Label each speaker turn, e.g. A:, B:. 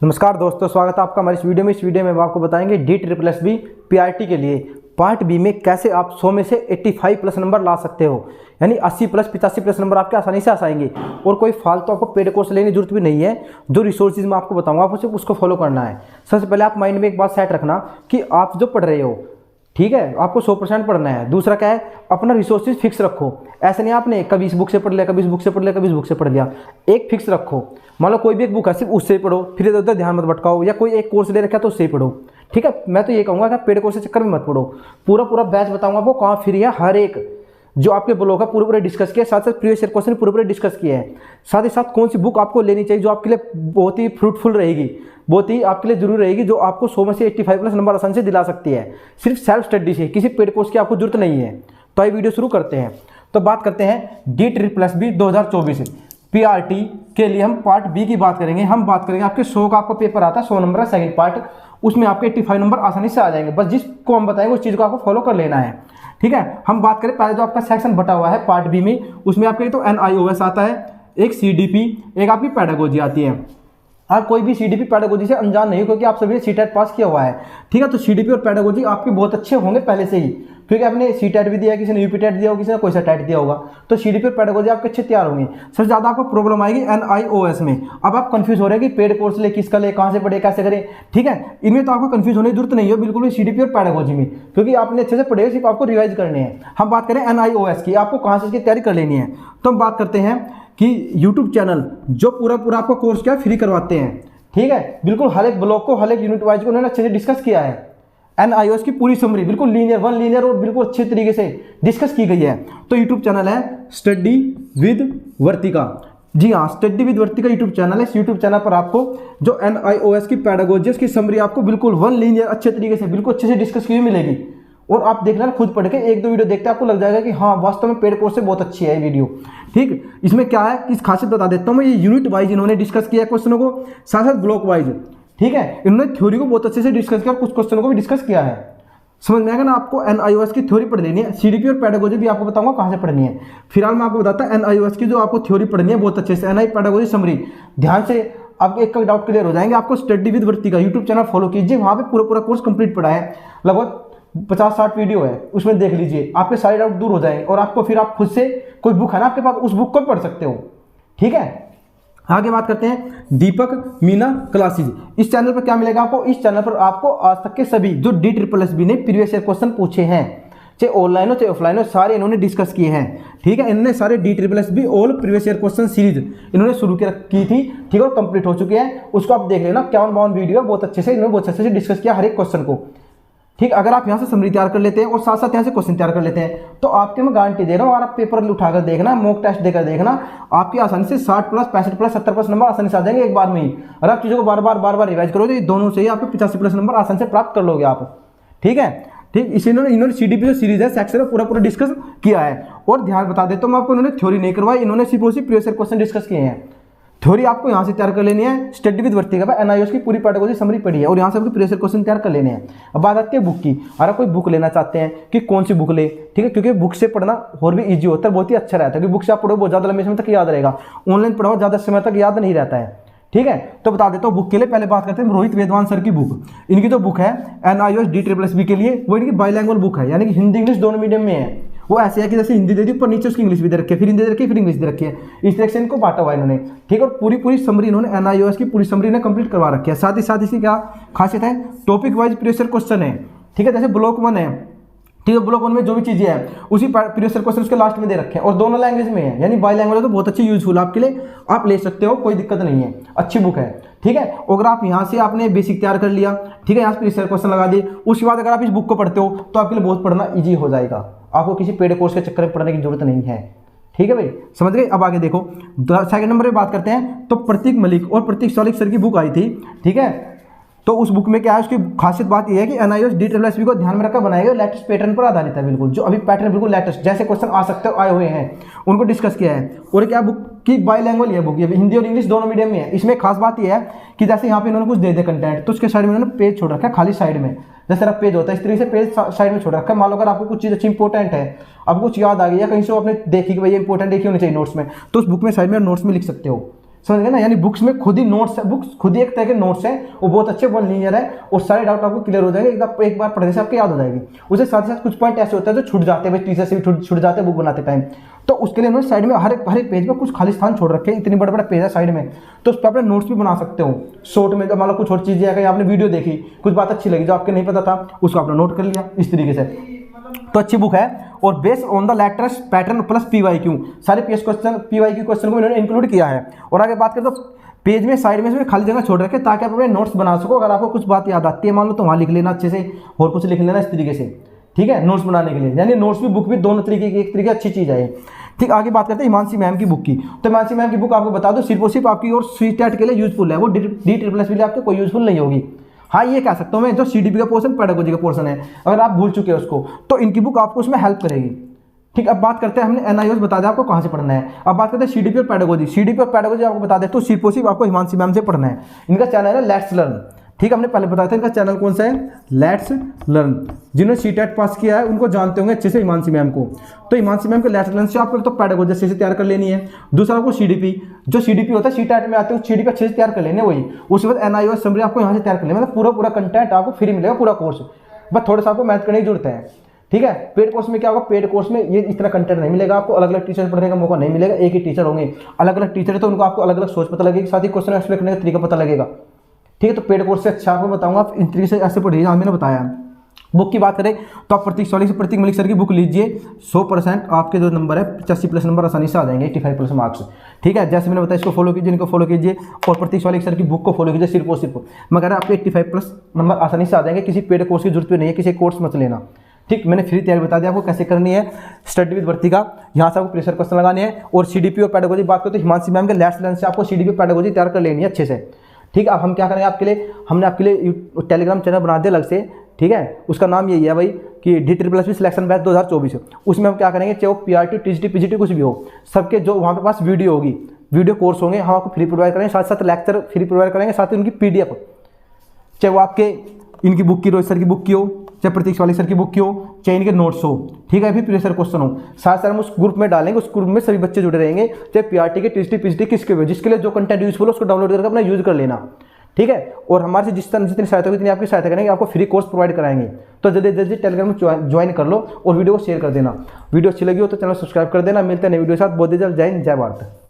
A: नमस्कार दोस्तों, स्वागत है आपका हमारी इस वीडियो में। इस वीडियो में हम आपको बताएंगे DSSS PRT के लिए पार्ट बी में कैसे आप 100 में से 85 प्लस नंबर ला सकते हो, यानी 80 प्लस 85 प्लस नंबर आपके आसानी से आ जाएंगे। और कोई फालतू आपको पेड कोर्स लेने की जरूरत भी नहीं है। जो रिसोर्सेज मैं आपको बताऊंगा आपको सिर्फ उसको फॉलो करना है। सबसे पहले आप माइंड में एक बात सेट रखना कि आप जो पढ़ रहे हो, ठीक है, आपको 100% पढ़ना है। दूसरा क्या है, अपना रिसोर्सेज फिक्स रखो। ऐसा नहीं आपने कभी इस बुक से पढ़ लिया, कभी इस बुक से पढ़ लिया, कभी इस बुक से पढ़ लिया। एक फिक्स रखो। मान लो कोई भी एक बुक है, सिर्फ उससे ही पढ़ो, फिर इधर उधर ध्यान मत भटकाओ। या कोई एक कोर्स ले रखा है तो उससे ही पढ़ो, ठीक है। मैं तो ये कहूँगा कि पेड कोर्स के चक्कर में मत पढ़ो। पूरा बैच बताऊँगा आपको कहाँ फ्री है। हर एक जो आपके ब्लॉग है पूरे डिस्कस किया, साथ साथ प्रीवियस ईयर क्वेश्चन पूरे डिस्कस किए हैं। साथ ही साथ कौन सी बुक आपको लेनी चाहिए जो आपके लिए बहुत ही फ्रूटफुल रहेगी, बहुत ही आपके लिए जरूरी रहेगी, जो आपको 100 में से 85 प्लस नंबर आसानी से दिला सकती है, सिर्फ सेल्फ स्टडी से। किसी पेड कोर्स की आपको जरूरत नहीं है। तो आइए वीडियो शुरू करते हैं। तो बात करते हैं DSSS 2024 PRT के लिए हम पार्ट बी की बात करेंगे। हम बात करेंगे आपके 100 का आपको पेपर आता है, 100 नंबर का सेकंड पार्ट, उसमें आपके 85 नंबर आसानी से आ जाएंगे। बस जिसको हम बताएंगे उस चीज़ को आपको फॉलो कर लेना है, ठीक है। हम बात करें पहले जो आपका सेक्शन बटा हुआ है पार्ट बी में, उसमें आपके तो NIOS आता है, एक CDP, एक आपकी पेडागोजी आती है। आप कोई भी CDP पेडागोजी से अनजान नहीं हो, क्योंकि आप सभी ने CTET पास किया हुआ है, ठीक है। तो CDP और पेडागोजी आपके बहुत अच्छे होंगे पहले से ही, क्योंकि आपने CTET भी दिया, किसी ने UPTET दिया होगा, किसी ने कोई सा टेट दिया होगा। तो CDP और पेडागोजी आपके अच्छे तैयार होंगे। सबसे ज़्यादा आपको प्रॉब्लम आएगी NIOS में। अब आप कंफ्यूज हो रहे हैं कि पेड कोर्स ले, किसका ले, कहाँ से पढ़े, कैसे करें, ठीक है। इनमें तो आपको कंफ्यूज होने की जरूरत नहीं है बिल्कुल भी CDP और पेडागोजी में, क्योंकि आपने अच्छे से पढ़े, सिर्फ आपको रिवाइज करने हैं। हम बात करें NIOS की, आपको कहाँ से इसकी तैयारी कर लेनी है। तो हम बात करते हैं कि यूट्यूब चैनल जो पूरा आपको कोर्स क्या फ्री करवाते हैं, ठीक है। बिल्कुल हर एक ब्लॉक को, हर एक यूनिट वाइज को उन्होंने अच्छे से डिस्कस किया है। NIOS की पूरी समरी बिल्कुल लीनियर और बिल्कुल अच्छे तरीके से डिस्कस की गई है। तो यूट्यूब चैनल है स्टडी विद वर्तिका। जी हाँ, study with Vartika YouTube channel है। इस यूट्यूब चैनल पर आपको जो NIOS की पेडागोजी की समरी आपको बिल्कुल लीनियर अच्छे तरीके से, बिल्कुल अच्छे से डिस्कस की हुई मिलेगी। और आप देखना खुद पढ़ के, एक दो वीडियो देखते आपको लग जाएगा कि हाँ वास्तव में पेड कोर्स से बहुत अच्छी है वीडियो, ठीक। इसमें क्या है, इस खासियत बता देता हूँ मैं। ये यूनिट वाइज इन्होंने डिस्कस किया क्वेश्चनों को, साथ साथ ब्लॉक वाइज, ठीक है। इन्होंने थ्योरी को बहुत अच्छे से डिस्कस किया और कुछ क्वेश्चनों को भी डिस्कस किया है। समझ में आएगा ना। आपको NIOS की थ्योरी पढ़ लेनी है। CDP और पेडागोजी भी आपको बताऊंगा कहाँ से पढ़नी है। फिलहाल मैं आपको बताता हूँ NIOS की जो आपको थ्योरी पढ़नी है बहुत अच्छे से, NI पेडागोजी समरी। ध्यान से आपके एक का डाउट क्लियर हो जाएंगे। आपको study with Vartika YouTube channel follow कीजिए, वहाँ पे पूरा कोर्स कंप्लीट पढ़ा है। लगभग 50-60 वीडियो है, उसमें देख लीजिए, आपके सारे डाउट दूर हो जाएंगे। और आपको फिर आप खुद से कोई बुक है ना आपके पास, उस बुक को पढ़ सकते हो, ठीक है। आगे बात करते हैं दीपक मीना क्लासेज। इस चैनल पर क्या मिलेगा आपको, इस चैनल पर आपको आज तक के सभी जो DSSS ने प्रीवियस ईयर क्वेश्चन पूछे हैं, चाहे ऑनलाइन हो चाहे ऑफलाइन हो, सारे इन्होंने डिस्कस किए हैं, ठीक है। इन्होंने सारे DSSS all previous year question series इन्होंने शुरू की थी, ठीक है, और कंप्लीट हो चुकी है। उसको आप देख लेना, 51 वीडियो बहुत अच्छे से इन्होंने बहुत अच्छे से डिस्कस किया हर एक क्वेश्चन को, ठीक। अगर आप यहाँ से समरी तैयार कर लेते हैं और साथ साथ यहाँ से क्वेश्चन तैयार कर लेते हैं, तो आपके मैं गारंटी दे रहा हूँ, और आप पेपर उठाकर देखना, मॉक टेस्ट देकर देखना, आपकी आसानी से 60 प्लस 65 प्लस 70 प्लस नंबर आसानी से आ जाएंगे एक बार में ही। और आप चीज़ों को बार बार रिवाइज करोगे, दोनों से ही आपको 85 प्लस नंबर आसानी से प्राप्त कर लोगे आप, ठीक है, ठीक। इसी इन्होंने CDP जो सीरीज है सेक्शन में पूरा डिस्कस किया है। और ध्यान बता देता हूँ आपको, इन्होंने थ्योरी नहीं करवाई, इन्होंने सिर्फ प्रीवियस ईयर क्वेश्चन डिस्कस किए हैं। थ्योरी आपको यहाँ से तैयार कर लेनी है। स्टडी विद वर्तिका पर NIOS की पूरी पेडागोजी समरी पड़ी है, और यहाँ से आपको प्रीवियस ईयर क्वेश्चन तैयार कर लेने हैं। अब बात आती है बुक की। अगर कोई बुक लेना चाहते हैं कि कौन सी बुक ले, ठीक है, क्योंकि बुक से पढ़ना और भी ईजी होता है, बहुत ही अच्छा रहता है। क्योंकि बुक से आप पढ़ो बहुत ज़्यादा लंबे समय तक याद रहेगा, ऑनलाइन पढ़ाओ ज़्यादा समय तक याद नहीं रहता है, ठीक है। तो बता देता हूँ बुक के लिए। पहले बात करते हैं रोहित वेदवान सर की बुक। इनकी जो बुक है NIOS DSSS के लिए, वो इनकी बाइलैंग्वेज बुक है, यानी कि हिंदी इंग्लिश दोनों मीडियम में है। वो ऐसे है कि जैसे हिंदी दे दी, ऊपर नीचे उसकी इंग्लिश भी दे रखी है, फिर हिंदी दे रखी है, फिर इंग्लिश दे रखी है। इस तरह से इनको बांटा हुआ है इन्होंने, ठीक है। और पूरी समरी इन्होंने NIOS की पूरी समरी ने कंप्लीट करवा रखी है। साथ ही साथ इसकी क्या खासियत है, topic wise previous year question है, ठीक है। जैसे ब्लॉक 1 है, ठीक है, ब्लॉक 1 में जो भी चीज़ें हैं उसी प्रीवियस ईयर क्वेश्चन उसके लास्ट में दे रखे हैं, और दोनों लैंग्वेज में है, यानी बाई लैंग्वेज। तो बहुत अच्छी यूजफुल आपके लिए, आप ले सकते हो, कोई दिक्कत नहीं है, अच्छी बुक है, ठीक है। अगर आप यहाँ से आपने बेसिक तैयार कर लिया, ठीक है, यहाँ से प्रीवियस ईयर क्वेश्चन लगा दिए, उसके बाद अगर आप इस बुक को पढ़ते हो तो आपके लिए बहुत पढ़ना ईजी हो जाएगा। आपको किसी पेड कोर्स के चक्कर में पढ़ने की जरूरत नहीं है, ठीक है भाई, समझ गए। अब आगे देखो, सेकंड नंबर पे बात करते हैं। तो प्रतीक मलिक और प्रतीक सौलिक सर की बुक आई थी, ठीक है। तो उस बुक में क्या है, उसकी खासियत बात यह है कि NIOS DSSS को ध्यान में रखकर बनाया गया, लेटेस्ट पैटर्न पर आधारित है, बिल्कुल जो अभी पैटर्न बिल्कुल लेटेस्ट जैसे क्वेश्चन आ सकते हो आए हुए हैं उनको डिस्कस किया है। और क्या बुक की बाइलैंग्वेज है बुक, ये हिंदी और इंग्लिश दोनों मीडियम में है। इसमें खास बात यह है कि जैसे यहाँ पे इन्होंने कुछ दे कंटेंट, तो उसके साइड में इन्होंने पेज छोड़ रखा है, खाली साइड में जैसे आप पेज होता है इस तरीके से पेज साइड में छोड़ रखा है। मान लो अगर आपको कुछ चीज़ अच्छी इंपॉर्टेंट है, आपको कुछ याद आ गई या कहीं से आपने देखी कि भाई ये इंपॉर्टेंट देखी होनी चाहिए नोट्स में, तो उस बुक में साइड में नोट्स में लिख सकते हो, समझ गए ना, यानी बुक्स में खुद ही नोट्स है, बुक्स खुद ही एक तरह के नोट्स हैं, वो बहुत अच्छे, बहुत लीनियर है और सारे डाउट आपको क्लियर हो जाएंगे, एक बार पढ़ने से आपको याद हो जाएगी। उसके साथ साथ कुछ पॉइंट ऐसे होते हैं जो छूट जाते हैं, टीचर से भी छूट जाते हैं बुक बनाते टाइम, तो उसके लिए उन्होंने साइड में हर एक पेज में कुछ खाली स्थान छोड़ रखे हैं, इतनी बड़े बड़े पेज है साइड में, तो उस पर अपने नोट्स भी बना सकते हो शॉर्ट में। जब मान लो कुछ और चीज़ें अगर आपने वीडियो देखी, कुछ बात अच्छी लगी जो आपको नहीं पता था, उसको आपने नोट कर लिया इस तरीके से, तो अच्छी बुक है। और based on the latest pattern plus PYQ, सारे PYQ क्वेश्चन को इन्होंने इंक्लूड किया है। और आगे बात करें तो पेज में साइड में इसमें खाली जगह छोड़ रखे ताकि आप अपने नोट्स बना सको, अगर आपको कुछ बात याद आती है मान लो तो वहाँ लिख लेना अच्छे से, और कुछ लिख लेना इस तरीके से, ठीक है, नोट्स बनाने के लिए। यानी नोट्स भी बुक भी दोनों तरीके की, एक तरीके अच्छी चीज़ है। ठीक, आगे बात करते हैं हिमांशी मैम की बुक की। तो हिमांशी मैम की बुक आपको बता दो सिर्फ और सिर्फ आपकी और CTET के लिए यूजफुल है, वो D++ के लिए आपको कोई यूजफुल नहीं होगी। हाँ, ये कह सकता हूँ मैं, जो CDP का पोर्शन पेडागोजी का पोर्शन है, अगर आप भूल चुके हैं उसको, तो इनकी बुक आपको उसमें हेल्प करेगी। ठीक, अब बात करते हैं, हमने NIOS बता दिया आपको कहाँ से पढ़ना है। अब बात करते हैं CDP और पेडागोजी। CDP और पेडागोजी आपको बता दें तो सिर्फ और सिर्फ आपको हिमांशी मैम से पढ़ना है। इनका चैनल है लेट्स लर्न। ठीक, हमने पहले बताया था इनका चैनल कौन सा है, लेट्स लर्न। जिन्होंने CTET पास किया है उनको जानते होंगे अच्छे से हिमांशी मैम को। तो हिमांशी मैम के लेट्स लर्न से आपको तो पेडागोजी अच्छे से तैयार कर लेनी है, दूसरा आपको CDP, जो CDP होता है CTET में आते हैं, CDP अच्छे से तैयार कर लेने वही। उसके बाद NIOS समरी आपको यहाँ से तैयार कर लेना, मतलब पूरा कंटेंट आपको फ्री मिलेगा, पूरा कोर्स, बस थोड़ा सा आपको मैथ करने की जरूरत है। ठीक है, पेड कोर्स में क्या होगा, पेड कोर्स में ये इतना कंटेंट नहीं मिलेगा आपको, अलग अलग टीचर पढ़ने का मौका नहीं मिलेगा, एक ही टीचर होंगे, अलग अलग टीचर है तो उनको आपको अलग अलग सोच पता लगेगी, साथ ही क्वेश्चन एक्सप्लेन करने का तरीका पता लगेगा। ठीक है, तो पेड कोर्स से अच्छा आपको बताऊंगा, आप इन तरीके से ऐसे पढ़िए, मैंने बताया। बुक की बात करें तो आप प्रतीक मलिक सर की बुक लीजिए, 100% आपके जो नंबर है 85+ नंबर आसानी से आ जाएंगे, 85+ मार्क्स। ठीक है, जैसे मैंने बताया इसको फॉलो कीजिए, इनको फॉलो कीजिए और प्रतीक मलिक सर की बुक को फॉलो कीजिए सिर्फ और सिर्फ, मगर आपके 85+ नंबर आसानी से आ जाएंगे, किसी पेड कोर्स की जरूरत भी नहीं है, किसी कोर्स मत लेना। ठीक, मैंने फ्री तैयारी बता दिया आपको कैसे करनी है, स्टडी विद भर्ती का, यहाँ से आपको प्रेशर क्वेश्चन लगाने हैं। और CDP और पेडागोजी बात करें तो हिमांशी मैम के लेट्स लर्न से आपको CDP पेडागोजी तैयार कर लेनी है अच्छे से। ठीक, अब हम क्या करेंगे आपके लिए, हमने आपके लिए टेलीग्राम चैनल बना दिया अलग से, ठीक है, उसका नाम यही है भाई कि D++ सिलेक्शन बैच 2024। उसमें हम क्या करेंगे, चाहे वो PRT TGT PGT कुछ भी हो, सबके जो वहाँ पे पास वीडियो होगी, वीडियो कोर्स होंगे, हम आपको फ्री प्रोवाइड करेंगे, साथ साथ लेक्चर फ्री प्रोवाइड करेंगे, साथ ही उनकी PDF, चाहे वो आपके इनकी बुक की, रोहित सर की बुक की हो, चाहे प्रतीक वाली सर की बुक की हो, चाहे इनके नोट्स हो, ठीक है, फिर प्रेशर क्वेश्चन हो, साथ साथ हम उस ग्रुप में डालेंगे, उस ग्रुप में सभी बच्चे जुड़े रहेंगे, चाहे PRT के TGT PGT किसके भी, जिसके लिए जो कंटेंट यूजफुल है उसको डाउनलोड करके अपना यूज कर लेना। ठीक है, और हमारे से जितनी सहायता होगी इतनी आपकी सहायता करेंगे, आपको फ्री कोर्स प्रोवाइड कराएंगे। तो जल्दी जल्दी टेलीग्राम में ज्वाइन कर लो और वीडियो को शेयर कर देना। वीडियो अच्छी लगी हो तो चैनल सब्सक्राइब कर देना। मिलते हैं नई वीडियो के साथ, बहुत जल्द। जय हिंद, जय भारत।